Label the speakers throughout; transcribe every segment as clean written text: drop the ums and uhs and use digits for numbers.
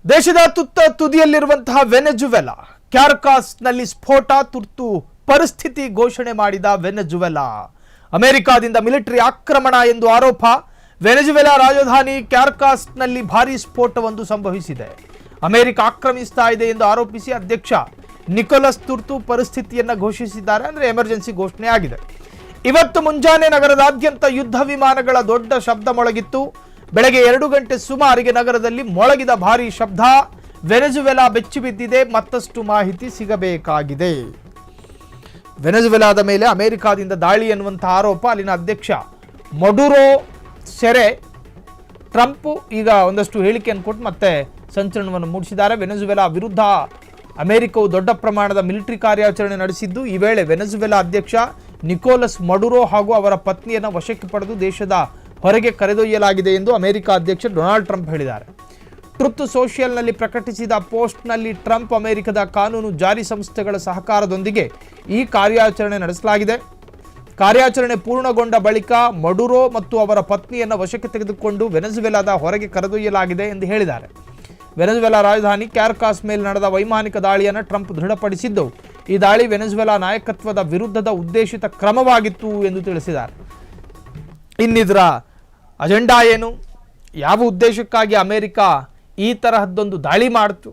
Speaker 1: ದೇಶದ ತುದಿಯಲ್ಲಿರುವಂತಹ ವೆನೆಜುವೆಲಾ ಕ್ಯಾರಕಾಸ್ನಲ್ಲಿ ಸ್ಫೋಟ ತುರ್ತು ಪರಿಸ್ಥಿತಿ ಘೋಷಣೆ ಮಾಡಿದ ವೆನೆಜುವೆಲಾ ಅಮೆರಿಕಾದಿಂದ ಮಿಲಿಟರಿ ಆಕ್ರಮಣ ಎಂದು ಆರೋಪ. ವೆನೆಜುವೆಲಾ ರಾಜಧಾನಿ ಕ್ಯಾರಕಾಸ್ನಲ್ಲಿ ಭಾರೀ ಸ್ಫೋಟವೊಂದು ಸಂಭವಿಸಿದೆ. ಅಮೆರಿಕ ಆಕ್ರಮಿಸ್ತಾ ಇದೆ ಎಂದು ಆರೋಪಿಸಿ ಅಧ್ಯಕ್ಷ ನಿಕೋಲಸ್ ತುರ್ತು ಪರಿಸ್ಥಿತಿಯನ್ನು ಘೋಷಿಸಿದ್ದಾರೆ. ಅಂದರೆ ಎಮರ್ಜೆನ್ಸಿ ಘೋಷಣೆ ಆಗಿದೆ. ಇವತ್ತು ಮುಂಜಾನೆ ನಗರದಾದ್ಯಂತ ಯುದ್ಧ ವಿಮಾನಗಳ ದೊಡ್ಡ ಶಬ್ದ ಮೊಳಗಿತ್ತು. ಬೆಳಗ್ಗೆ 2 ಗಂಟೆ ಸುಮಾರಿಗೆ ನಗರದಲ್ಲಿ ಮೊಳಗಿದ ಭಾರೀ ಶಬ್ದ. ವೆನೆಜುವೆಲಾ ಬೆಚ್ಚಿ ಬಿದ್ದಿದೆ. ಮತ್ತಷ್ಟು ಮಾಹಿತಿ ಸಿಗಬೇಕಾಗಿದೆ. ವೆನೆಜುವೆಲಾದ ಮೇಲೆ ಅಮೆರಿಕಾದಿಂದ ದಾಳಿ ಎನ್ನುವಂತಹ ಆರೋಪ. ಅಲ್ಲಿನ ಅಧ್ಯಕ್ಷ ಮಡುರೋ ಸೆರೆ ಟ್ರಂಪ್ ಈಗ ಒಂದಷ್ಟು ಹೇಳಿಕೆಯನ್ನು ಕೊಟ್ಟು ಮತ್ತೆ ಸಂಚಲನವನ್ನು ಮೂಡಿಸಿದ್ದಾರೆ. ವೆನೆಜುವೆಲಾ ವಿರುದ್ಧ ಅಮೆರಿಕವು ದೊಡ್ಡ ಪ್ರಮಾಣದ ಮಿಲಿಟರಿ ಕಾರ್ಯಾಚರಣೆ ನಡೆಸಿದ್ದು, ಈ ವೇಳೆ ವೆನೆಜುವೆಲಾ ಅಧ್ಯಕ್ಷ ನಿಕೋಲಸ್ ಮಡುರೋ ಹಾಗೂ ಅವರ ಪತ್ನಿಯನ್ನು ವಶಕ್ಕೆ ಪಡೆದು ದೇಶದ ಹೊರಗೆ ಕರೆದೊಯ್ಯಲಾಗಿದೆ ಎಂದು ಅಮೆರಿಕ ಅಧ್ಯಕ್ಷ ಡೊನಾಲ್ಡ್ ಟ್ರಂಪ್ ಹೇಳಿದ್ದಾರೆ. ಟ್ರುತ್ ಸೋಷಿಯಲ್ನಲ್ಲಿ ಪ್ರಕಟಿಸಿದ ಪೋಸ್ಟ್ನಲ್ಲಿ ಟ್ರಂಪ್ ಅಮೆರಿಕದ ಕಾನೂನು ಜಾರಿ ಸಂಸ್ಥೆಗಳ ಸಹಕಾರದೊಂದಿಗೆ ಈ ಕಾರ್ಯಾಚರಣೆ ನಡೆಸಲಾಗಿದೆ. ಕಾರ್ಯಾಚರಣೆ ಪೂರ್ಣಗೊಂಡ ಬಳಿಕ ಮಡುರೋ ಮತ್ತು ಅವರ ಪತ್ನಿಯನ್ನು ವಶಕ್ಕೆ ತೆಗೆದುಕೊಂಡು ವೆನೆಜುವೆಲಾದ ಹೊರಗೆ ಕರೆದೊಯ್ಯಲಾಗಿದೆ ಎಂದು ಹೇಳಿದ್ದಾರೆ. ವೆನೆಜುವೆಲಾ ರಾಜಧಾನಿ ಕ್ಯಾರಕಾಸ್ ಮೇಲೆ ನಡೆದ ವೈಮಾನಿಕ ದಾಳಿಯನ್ನು ಟ್ರಂಪ್ ದೃಢಪಡಿಸಿದ್ದು, ಈ ದಾಳಿ ವೆನೆಜುವೆಲಾ ನಾಯಕತ್ವದ ವಿರುದ್ಧದ ಉದ್ದೇಶಿತ ಕ್ರಮವಾಗಿತ್ತು ಎಂದು ತಿಳಿಸಿದ್ದಾರೆ. ಇನ್ನಿದರ ಅಜೆಂಡಾ ಏನು, ಯಾವ ಉದ್ದೇಶಕ್ಕಾಗಿ ಅಮೆರಿಕ ಈ ತರಹದ್ದೊಂದು ದಾಳಿ ಮಾಡಿತು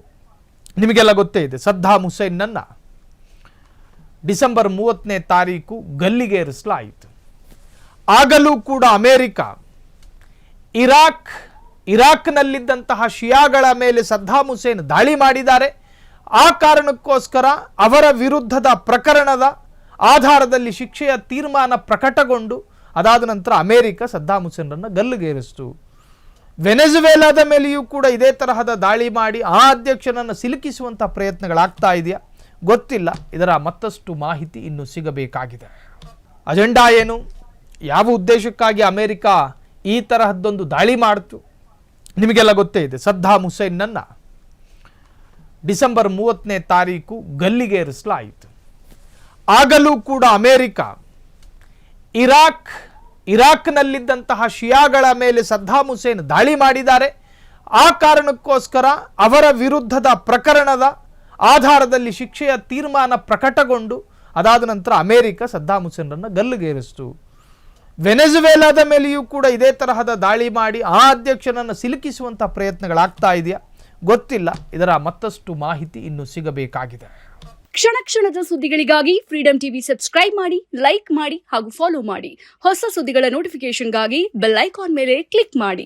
Speaker 1: ನಿಮಗೆಲ್ಲ ಗೊತ್ತೇ ಇದೆ. ಸದ್ದಾಂ ಹುಸೇನ್ನನ್ನು ಡಿಸೆಂಬರ್ 30ನೇ ತಾರೀಕು ಗಲ್ಲಿಗೇರಿಸಲಾಯಿತು. ಆಗಲೂ ಕೂಡ ಅಮೆರಿಕ ಇರಾಕ್ನಲ್ಲಿದ್ದಂತಹ ಶಿಯಾಗಳ ಮೇಲೆ ಸದ್ದಾಂ ಹುಸೇನ್ ದಾಳಿ ಮಾಡಿದ್ದಾರೆ. ಆ ಕಾರಣಕ್ಕೋಸ್ಕರ ಅವರ ವಿರುದ್ಧದ ಪ್ರಕರಣದ ಆಧಾರದಲ್ಲಿ ಶಿಕ್ಷೆಯ ತೀರ್ಮಾನ ಪ್ರಕಟಗೊಂಡು ಅದಾದ ನಂತರ ಅಮೆರಿಕ ಸದ್ದಾಂ ಹುಸೇನರನ್ನು ಗಲ್ಲಿಗೇರಿಸಿತು. ವೆನೆಜುವೆಲಾದ ಮೇಲೆಯೂ ಕೂಡ ಇದೇ ತರಹದ ದಾಳಿ ಮಾಡಿ ಆ ಅಧ್ಯಕ್ಷನನ್ನು ಸಿಲುಕಿಸುವಂಥ ಪ್ರಯತ್ನಗಳಾಗ್ತಾ ಇದೆಯಾ ಗೊತ್ತಿಲ್ಲ. ಇದರ ಮತ್ತಷ್ಟು ಮಾಹಿತಿ ಇನ್ನೂ ಸಿಗಬೇಕಾಗಿದೆ. ಅಜೆಂಡಾ ಏನು, ಯಾವ ಉದ್ದೇಶಕ್ಕಾಗಿ ಅಮೆರಿಕ ಈ ತರಹದ್ದೊಂದು ದಾಳಿ ಮಾಡಿತು ನಿಮಗೆಲ್ಲ ಗೊತ್ತೇ ಇದೆ. ಸದ್ದಾಂ ಹುಸೇನ್ನನ್ನು ಡಿಸೆಂಬರ್ 30ನೇ ತಾರೀಕು ಗಲ್ಲಿಗೇರಿಸಲಾಯಿತು. ಆಗಲೂ ಕೂಡ ಅಮೆರಿಕ ಇರಾಕ್ನಲ್ಲಿದ್ದಂತಹ ಶಿಯಾಗಳ ಮೇಲೆ ಸದ್ದಾಂ ಹುಸೇನ್ ದಾಳಿ ಮಾಡಿದ್ದಾರೆ. ಆ ಕಾರಣಕ್ಕೋಸ್ಕರ ಅವರ ವಿರುದ್ಧದ ಪ್ರಕರಣದ ಆಧಾರದಲ್ಲಿ ಶಿಕ್ಷೆಯ ತೀರ್ಮಾನ ಪ್ರಕಟಗೊಂಡು ಅದಾದ ನಂತರ ಅಮೆರಿಕ ಸದ್ದಾಂ ಹುಸೇನರನ್ನು ಗಲ್ಲಿಗೇರಿಸಿತು. ವೆನೆಜುವೆಲಾದ ಮೇಲೆಯೂ ಕೂಡ ಇದೇ ತರಹದ ದಾಳಿ ಮಾಡಿ ಆ ಅಧ್ಯಕ್ಷನನ್ನು ಸಿಲುಕಿಸುವಂಥ ಪ್ರಯತ್ನಗಳಾಗ್ತಾ ಇದೆಯಾ ಗೊತ್ತಿಲ್ಲ. ಇದರ ಮತ್ತಷ್ಟು ಮಾಹಿತಿ ಇನ್ನೂ ಸಿಗಬೇಕಾಗಿದೆ.
Speaker 2: ಕ್ಷಣ ಕ್ಷಣದ ಸುದ್ದಿಗಳಿಗಾಗಿ ಫ್ರೀಡಂ ಟಿವಿ ಸಬ್ಸ್ಕ್ರೈಬ್ ಮಾಡಿ, ಲೈಕ್ ಮಾಡಿ ಹಾಗೂ ಫಾಲೋ ಮಾಡಿ. ಹೊಸ ಸುದ್ದಿಗಳ ನೋಟಿಫಿಕೇಶನ್ಗಾಗಿ ಬೆಲ್ ಐಕಾನ್ ಮೇಲೆ ಕ್ಲಿಕ್ ಮಾಡಿ.